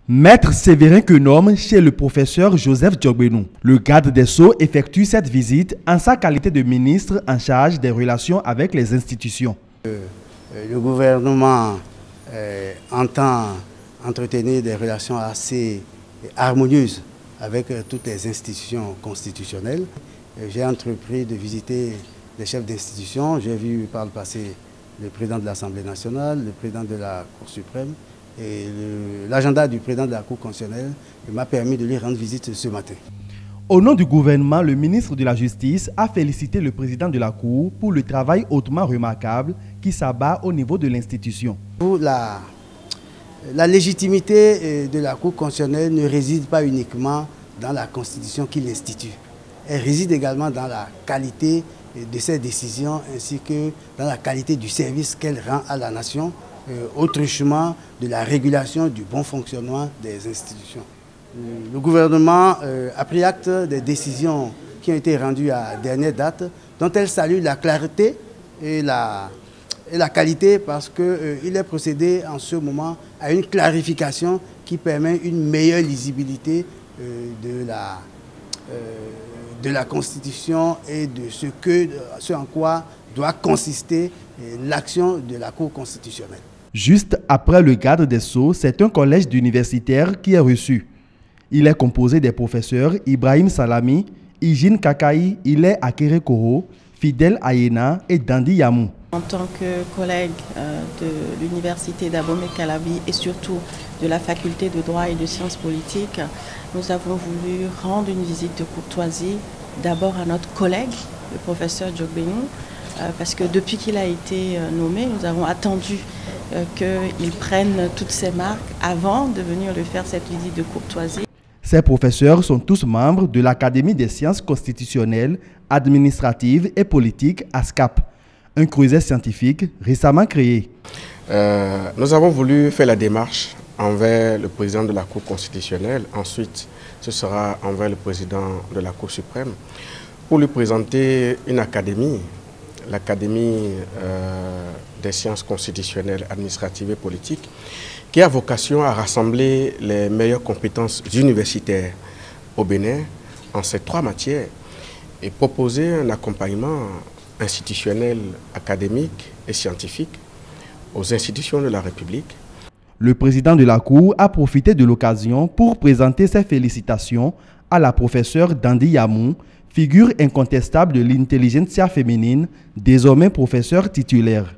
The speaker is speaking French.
Maître Séverin Quenom chez le professeur Joseph Diogbenou. Le garde des Sceaux effectue cette visite en sa qualité de ministre en charge des relations avec les institutions. Le gouvernement entend entretenir des relations assez harmonieuses avec toutes les institutions constitutionnelles. J'ai entrepris de visiter les chefs d'institutions. J'ai vu par le passé le président de l'Assemblée nationale, le président de la Cour suprême. Et l'agenda du président de la Cour constitutionnelle m'a permis de lui rendre visite ce matin. Au nom du gouvernement, le ministre de la Justice a félicité le président de la Cour pour le travail hautement remarquable qui s'abat au niveau de l'institution. La légitimité de la Cour constitutionnelle ne réside pas uniquement dans la Constitution qui l'institue. Elle réside également dans la qualité de ses décisions ainsi que dans la qualité du service qu'elle rend à la nation, au truchement de la régulation du bon fonctionnement des institutions. Le gouvernement a pris acte des décisions qui ont été rendues à dernière date, dont elle salue la clarté et la qualité parce qu'il est procédé en ce moment à une clarification qui permet une meilleure lisibilité de la Constitution et de ce en quoi doit consister l'action de la Cour constitutionnelle. Juste après le garde des Sceaux, c'est un collège d'universitaires qui est reçu. Il est composé des professeurs Ibrahim Salami, Higine Kakaï, Ile Akere Koro, Fidel Ayena et Dandi Yamou. En tant que collègue de l'université d'Abomey Calavi et surtout de la faculté de droit et de sciences politiques, nous avons voulu rendre une visite de courtoisie d'abord à notre collègue, le professeur Diogbenou, parce que depuis qu'il a été nommé, nous avons attendu qu'il prenne toutes ses marques avant de venir lui faire cette visite de courtoisie. Ces professeurs sont tous membres de l'Académie des sciences constitutionnelles, administratives et politiques ASCAP, un creuset scientifique récemment créé. Nous avons voulu faire la démarche envers le président de la Cour constitutionnelle, ensuite ce sera envers le président de la Cour suprême, pour lui présenter une académie, l'Académie des sciences constitutionnelles, administratives et politiques, qui a vocation à rassembler les meilleures compétences universitaires au Bénin en ces trois matières et proposer un accompagnement institutionnel, académique et scientifique aux institutions de la République. Le président de la Cour a profité de l'occasion pour présenter ses félicitations à la professeure Dandi Yamou, figure incontestable de l'intelligentsia féminine, désormais professeure titulaire.